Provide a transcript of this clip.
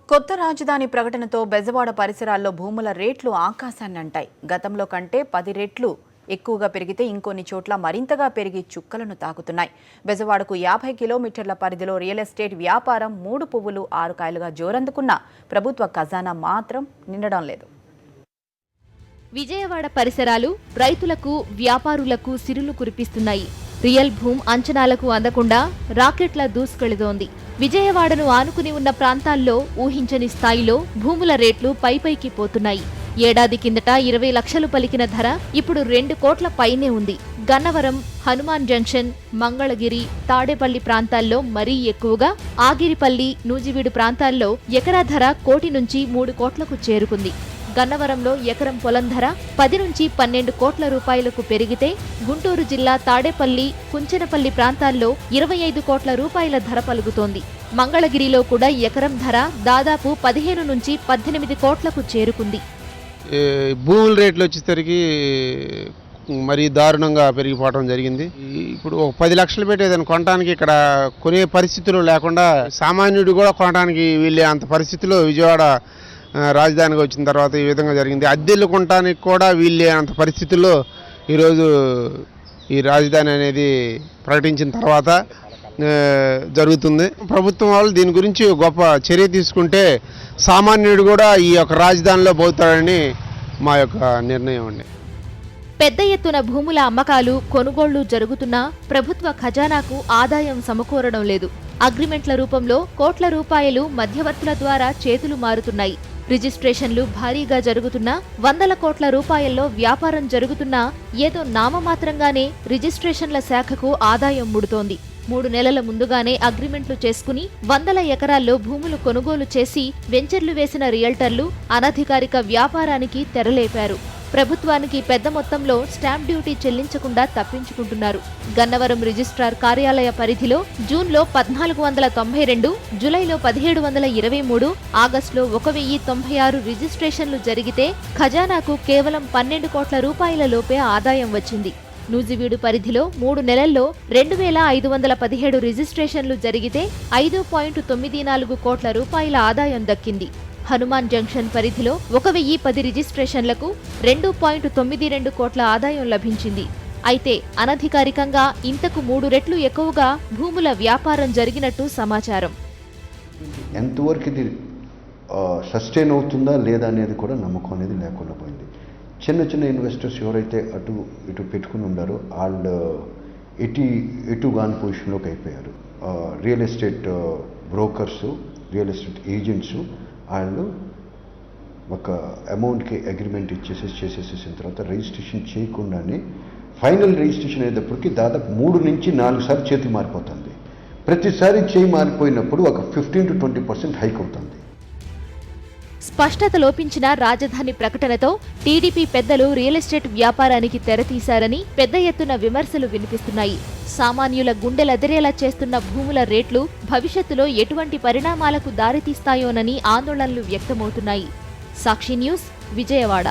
కొత్త రాజధాని ప్రకటనతో బెజవాడ పరిసరాల్లో భూముల రేట్లు ఆకాశాన్ని అంటాయి. గతంలో కంటే 10 రెట్లు ఎక్కువగా పెరిగితే ఇంకొన్ని చోట్ల మరింతగా పెరిగి చుక్కలను తాకుతున్నాయి. బెజవాడకు 50 కిలోమీటర్ల పరిధిలో రియల్ ఎస్టేట్ వ్యాపారం 3 పువ్వులు 6 కాయలుగా జోరందుకున్న ప్రభుత్వ ఖజానా మాత్రం నిండడం లేదు. విజయవాడ పరిసరాలు రైతులకు వ్యాపారులకు సిరులు కురిపిస్తున్నాయి. రియల్ భూమ్ అంచనాలకు అందకుండా రాకెట్ల దూసుకెళుతోంది. విజయవాడను ఆనుకుని ఉన్న ప్రాంతాల్లో ఊహించని స్థాయిలో భూముల రేట్లు పైపైకి పోతున్నాయి. ఏడాది కిందట 20 లక్షలు పలికిన ధర ఇప్పుడు 2 కోట్ల పైనే ఉంది. గన్నవరం, హనుమాన్ జంక్షన్, మంగళగిరి, తాడేపల్లి ప్రాంతాల్లో మరీ ఎక్కువగా ఆగిరిపల్లి, నూజివీడు ప్రాంతాల్లో ఎకరా ధర 1 కోటి నుంచి 3 కోట్లకు చేరుకుంది. గన్నవరంలో ఎకరం పొలం ధర 10 నుంచి 12 కోట్ల రూపాయలకు పెరిగితే గుంటూరు జిల్లా తాడేపల్లి, కుంచెనపల్లి ప్రాంతాల్లో 25 కోట్ల రూపాయల ధర పలుకుతోంది. మంగళగిరిలో కూడా ఎకరం ధర దాదాపు 15 నుంచి 18 కోట్లకు చేరుకుంది. భూముల రేట్లు వచ్చేసరికి మరీ దారుణంగా పెరిగిపోవడం జరిగింది. ఇప్పుడు 10 లక్షలు పెట్టి ఏదైనా కొనడానికి ఇక్కడ కొనే పరిస్థితులు లేకుండా సామాన్యుడు కూడా కొనడానికి వీళ్ళే అంత పరిస్థితిలో విజయవాడ రాజధానికి వచ్చిన తర్వాత ఈ విధంగా జరిగింది. అద్దెలు కొనడానికి కూడా వీళ్ళే అంత పరిస్థితుల్లో ఈరోజు ఈ రాజధాని అనేది ప్రకటించిన తర్వాత జరుగుతుంది. ప్రభుత్వం వాళ్ళు దీని గురించి గొప్ప చర్య తీసుకుంటే సామాన్యుడు కూడా ఈ యొక్క రాజధానిలో పోతాడని మా యొక్క నిర్ణయం అండి. పెద్ద ఎత్తున భూముల అమ్మకాలు, కొనుగోళ్లు జరుగుతున్నా ప్రభుత్వ ఖజానాకు ఆదాయం సమకూరడం లేదు. అగ్రిమెంట్ల రూపంలో కోట్ల రూపాయలు మధ్యవర్తుల ద్వారా చేతులు మారుతున్నాయి. రిజిస్ట్రేషన్లు భారీగా జరుగుతున్నా, వందల కోట్ల రూపాయల్లో వ్యాపారం జరుగుతున్నా ఏదో నామమాత్రంగానే రిజిస్ట్రేషన్ల శాఖకు ఆదాయం ముడుతోంది. 3 నెలల ముందుగానే అగ్రిమెంట్లు చేసుకుని వందల ఎకరాల్లో భూములు కొనుగోలు చేసి వెంచర్లు వేసిన రియల్టర్లు అనధికారిక వ్యాపారానికి తెరలేపారు. ప్రభుత్వానికి పెద్ద మొత్తంలో స్టాంప్ డ్యూటీ చెల్లించకుండా తప్పించుకుంటున్నారు. గన్నవరం రిజిస్ట్రార్ కార్యాలయ పరిధిలో జూన్లో 1492, జూలైలో 1723, ఆగస్టులో 1096 రిజిస్ట్రేషన్లు జరిగితే ఖజానాకు కేవలం 12 కోట్ల రూపాయల లోపే ఆదాయం వచ్చింది. నూజివీడు పరిధిలో 3 నెలల్లో 2517 రిజిస్ట్రేషన్లు జరిగితే 5.94 కోట్ల రూపాయల ఆదాయం దక్కింది. హనుమాన్ జంక్షన్ పరిధిలో 1010 రిజిస్ట్రేషన్లకు 2.92 కోట్ల ఆదాయం లభించింది. అయితే అనధికారికంగా ఇంతకు 3 రెట్లు ఎక్కువగా భూముల వ్యాపారం జరిగినట్టు సమాచారం. ఎంతవరకు ఇది సస్టైన్ అవుతుందా లేదా అనేది కూడా నమ్మకం అనేది లేకుండా పోయింది. చిన్న ఇన్వెస్టర్స్ ఎవరైతే అటు ఇటు పెట్టుకుని ఉన్నారో వాళ్ళు ఎటు కాని పొజిషన్లోకి అయిపోయారు. Real estate brokers, real estate agents వాళ్ళు ఒక అమౌంట్కి అగ్రిమెంట్ చేసేసిన తర్వాత రిజిస్ట్రేషన్ చేయకుండానే ఫైనల్ రిజిస్ట్రేషన్ అయ్యేటప్పటికి దాదాపు 3 నుంచి 4 సార్లు చేతులు మారిపోతుంది. ప్రతిసారి చేయి మారిపోయినప్పుడు ఒక 15 to 20% హైక్ అవుతుంది. స్పష్టత లోపించిన రాజధాని ప్రకటనతో టీడీపీ పెద్దలు రియల్ ఎస్టేట్ వ్యాపారానికి తెరతీశారని పెద్ద ఎత్తున విమర్శలు వినిపిస్తున్నాయి. సామాన్యుల గుండెలదిరేలా చేస్తున్న భూముల రేట్లు భవిష్యత్తులో ఎటువంటి పరిణామాలకు దారితీస్తాయోనని ఆందోళనలు వ్యక్తమవుతున్నాయి. సాక్షి న్యూస్, విజయవాడ.